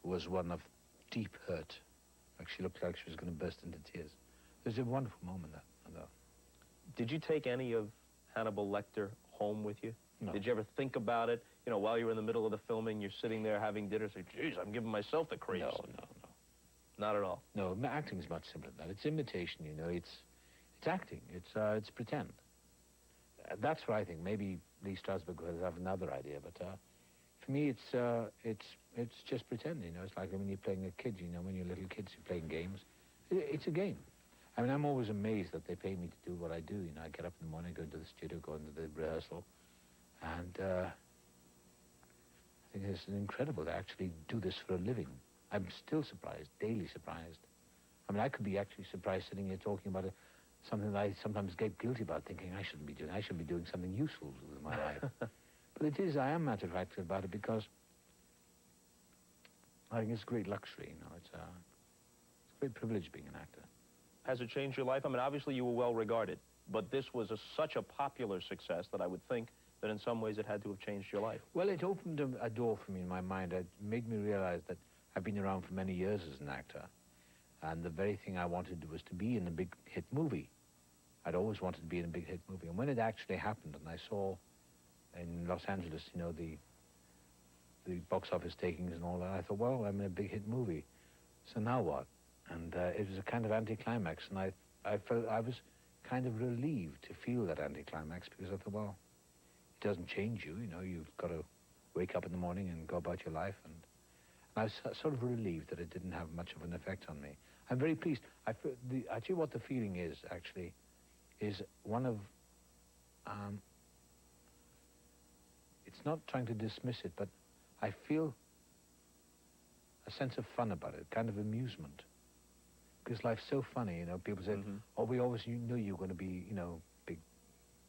was one of deep hurt. Like she looked like she was going to burst into tears. It was a wonderful moment, though. Did you take any of Hannibal Lecter home with you? No. Did you ever think about it? You know, while you were in the middle of the filming, you're sitting there having dinner, say, geez, I'm giving myself the creeps. No. Not at all? No, acting is much simpler than that. It's imitation, you know. It's acting. It's pretend. That's what I think. Maybe Lee Strasberg would have another idea, but for me, it's just pretend, you know. It's like when you're playing a kid, you know, when you're little kids, you're playing games. It's a game. I mean, I'm always amazed that they pay me to do what I do, you know. I get up in the morning, go into the studio, go into the rehearsal, and I think it's incredible to actually do this for a living. I'm still surprised, daily surprised. I mean, I could be actually surprised sitting here talking about something that I sometimes get guilty about, thinking I should be doing something useful with my life. But I am matter of fact about it because I think it's a great luxury, you know. It's a great privilege being an actor. Has it changed your life? I mean, obviously you were well regarded, but this was such a popular success that I would think that in some ways it had to have changed your life. Well, it opened a door for me in my mind. It made me realize that I've been around for many years as an actor, and the very thing I wanted was to be in a big hit movie. I'd always wanted to be in a big hit movie, and when it actually happened, and I saw in Los Angeles, you know, the box office takings and all that, I thought, well, I'm in a big hit movie, so now what? And it was a kind of anticlimax, and I felt I was kind of relieved to feel that anticlimax, because I thought, well, it doesn't change you, you know, you've got to wake up in the morning and go about your life, and I was sort of relieved that it didn't have much of an effect on me. I'm very pleased. Actually, what the feeling is, actually, is one of, it's not trying to dismiss it, but I feel a sense of fun about it, kind of amusement. Because life's so funny, you know. People say, oh, we always knew you were going to be, you know, big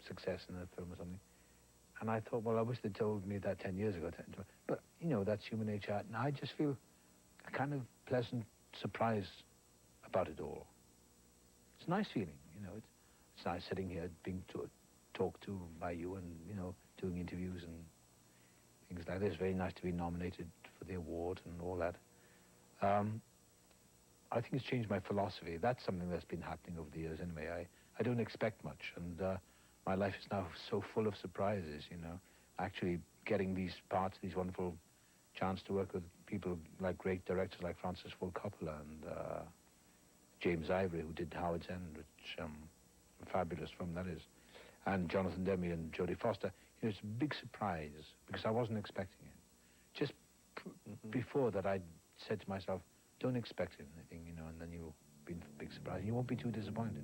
success in a film or something. And I thought, well, I wish they'd told me that 10 years ago. But, you know, that's human nature. And I just feel a kind of pleasant surprise about it all. It's a nice feeling, you know. It's nice sitting here being talked to by you and, you know, doing interviews and things like this. It's very nice to be nominated for the award and all that. I think it's changed my philosophy. That's something that's been happening over the years anyway. I don't expect much, and my life is now so full of surprises, you know. Actually getting these parts, these wonderful chance to work with people like great directors like Francis Ford Coppola and James Ivory, who did Howard's End, which a fabulous film that is, and Jonathan Demme and Jodie Foster. You know, it's a big surprise because I wasn't expecting it. Just before that, I said to myself, don't expect anything, you know, and then you'll be a big surprise. You won't be too disappointed.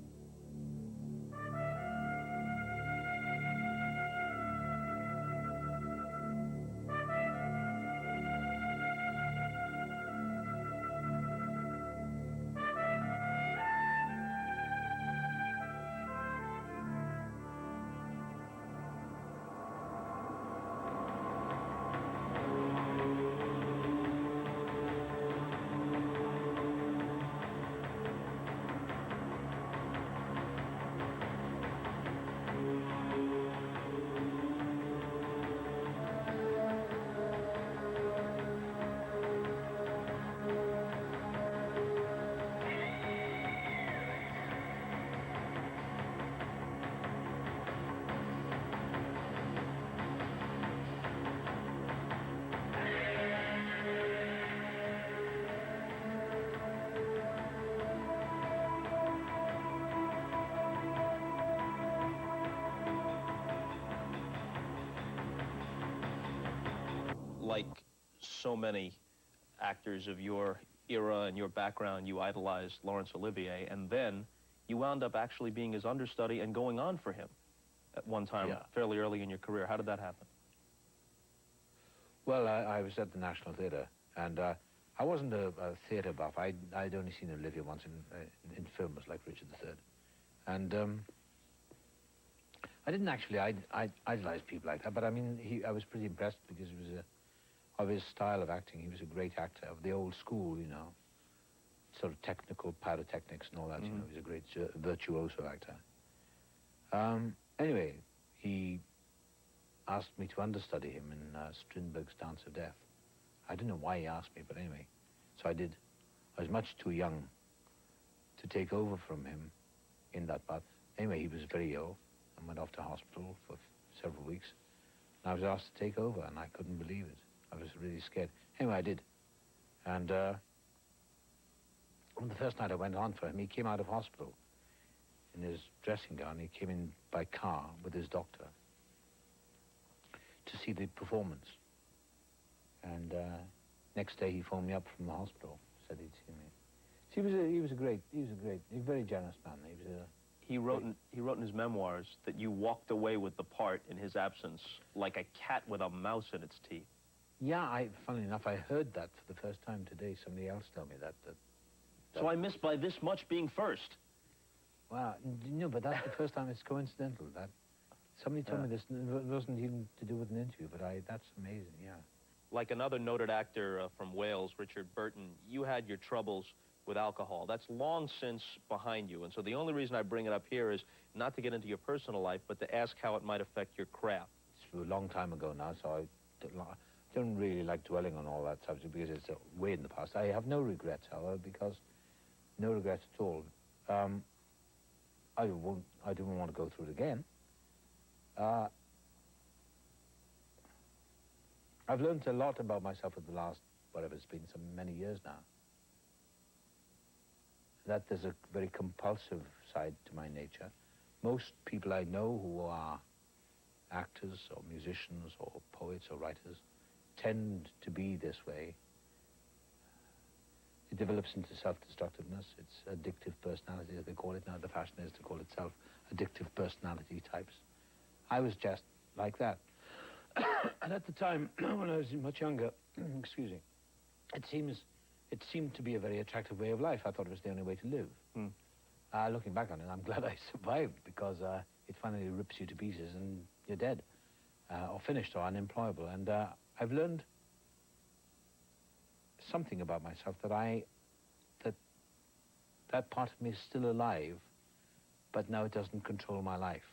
Like so many actors of your era and your background, you idolized Laurence Olivier, and then you wound up actually being his understudy and going on for him at one time, fairly early in your career. How did that happen? Well, I was at the National Theatre, and I wasn't a theatre buff. I'd only seen Olivier once in films like Richard III. And I didn't actually idolize people like that, but I mean, I was pretty impressed because it was of his style of acting. He was a great actor of the old school, you know, sort of technical pyrotechnics and all that, you know. He was a great virtuoso actor. Anyway, he asked me to understudy him in Strindberg's Dance of Death. I don't know why he asked me, but anyway. So I did. I was much too young to take over from him in that part. Anyway, he was very ill and went off to hospital for several weeks. And I was asked to take over, and I couldn't believe it. I was really scared. Anyway, I did. And on the first night I went on for him, he came out of hospital in his dressing gown. He came in by car with his doctor to see the performance. And next day he phoned me up from the hospital, said he'd seen me. So he was a very generous man. He wrote in his memoirs that you walked away with the part in his absence like a cat with a mouse in its teeth. Yeah, funnily enough, I heard that for the first time today. Somebody else told me that. So I missed by this much being first. Wow, no, but that's the first time. It's coincidental. That somebody told me this. It wasn't even to do with an interview, but that's amazing. Yeah. Like another noted actor from Wales, Richard Burton, you had your troubles with alcohol. That's long since behind you, and so the only reason I bring it up here is not to get into your personal life, but to ask how it might affect your craft. It's a long time ago now, so I don't really like dwelling on all that subject because it's way in the past. I have no regrets, however, because no regrets at all. I don't want to go through it again. I've learned a lot about myself in the last, whatever it's been, so many years now. That there's a very compulsive side to my nature. Most people I know who are actors or musicians or poets or writers tend to be this way. It develops into self-destructiveness. It's addictive personality, as they call it now. The fashion is to call it self-addictive personality types. I was just like that. And at the time, when I was much younger, excuse me, it seemed to be a very attractive way of life. I thought it was the only way to live. Looking back on it, I'm glad I survived because it finally rips you to pieces and you're dead, or finished, or unemployable. And I've learned something about myself that part of me is still alive, but now it doesn't control my life.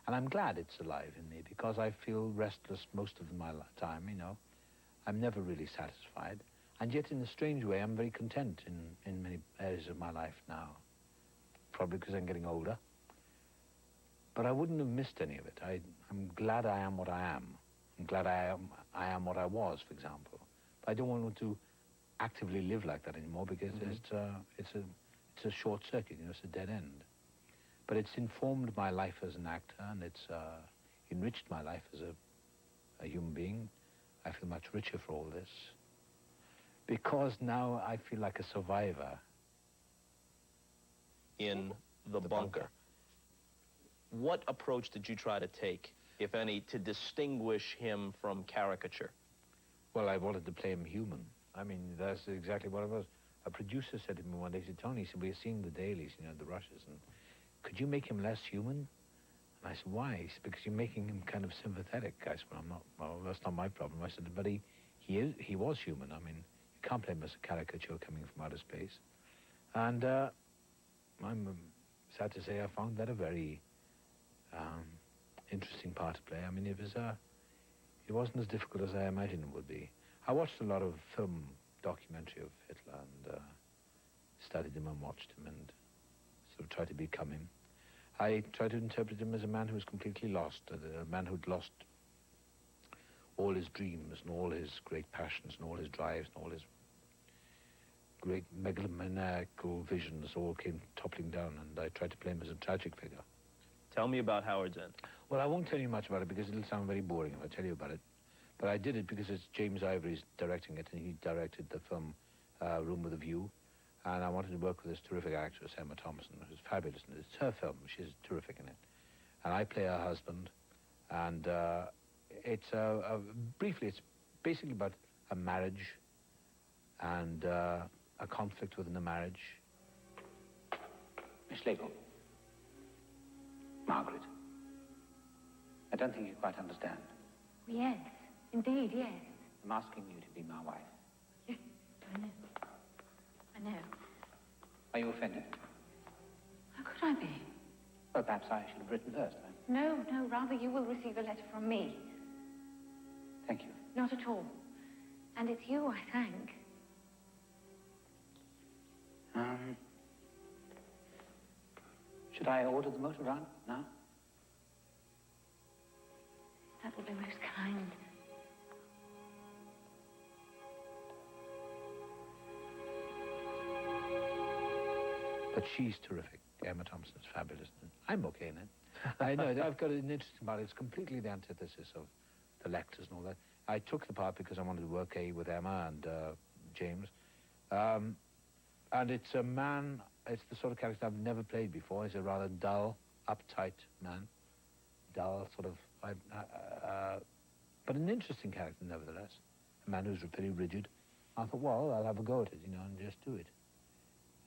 And I'm glad it's alive in me because I feel restless most of my time, you know. I'm never really satisfied. And yet, in a strange way, I'm very content in many areas of my life now. Probably because I'm getting older. But I wouldn't have missed any of it. I'm glad I am what I am. I'm glad I am what I was, for example. But I don't want to actively live like that anymore because it's a short circuit, you know, it's a dead end. But it's informed my life as an actor, and it's enriched my life as a human being. I feel much richer for all this. Because now I feel like a survivor. In the bunker. What approach did you try to take, if any, to distinguish him from caricature? Well, I wanted to play him human. I mean, that's exactly what it was. A producer said to me one day, he said, Tony, he said, we're seeing the dailies, you know, the rushes, and could you make him less human? And I said, why? He said, because you're making him kind of sympathetic. I said, well, that's not my problem. I said, but he was human. I mean, you can't play him as a caricature coming from outer space. And I'm sad to say I found that a very interesting part to play. I mean, it wasn't as difficult as I imagined it would be. I watched a lot of film documentary of Hitler and studied him and watched him and sort of tried to become him. I tried to interpret him as a man who was completely lost, a man who'd lost all his dreams and all his great passions and all his drives and all his great megalomaniacal visions all came toppling down, and I tried to play him as a tragic figure. Tell me about Howard's End. Well, I won't tell you much about it because it'll sound very boring if I tell you about it. But I did it because it's James Ivory's directing it, and he directed the film Room with a View. And I wanted to work with this terrific actress, Emma Thompson, who's fabulous in it. It's her film. She's terrific in it. And I play her husband. And briefly, it's basically about a marriage and a conflict within a marriage. Miss Legel. Margaret. I don't think you quite understand. Yes, indeed, yes. I'm asking you to be my wife. Yes, I know. I know. Are you offended? How could I be? Well, perhaps I should have written first, then. No, rather you will receive a letter from me. Thank you. Not at all. And it's you I thank. Should I order the motor run now? That would be most kind. But she's terrific. Emma Thompson's fabulous. I'm okay in it. I know, I've got an interesting part. It's completely the antithesis of the Lecters and all that. I took the part because I wanted to work with Emma and James. And it's a man, it's the sort of character I've never played before. He's a rather dull, uptight man. Dull, sort of, but an interesting character nevertheless. A man who's very rigid. I thought, well, I'll have a go at it, you know, and just do it.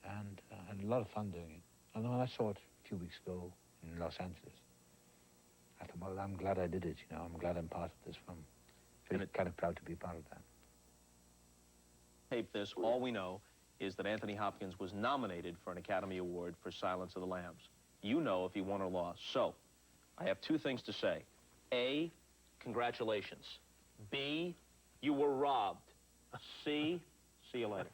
And I had a lot of fun doing it. And when I saw it a few weeks ago in Los Angeles, I thought, well, I'm glad I did it, you know. I'm glad I'm part of this film. Very kind of proud to be part of that. Tape this, all we know is that Anthony Hopkins was nominated for an Academy Award for Silence of the Lambs. You know if he won or lost. So, I have two things to say. A, congratulations. B, you were robbed. C, see you later.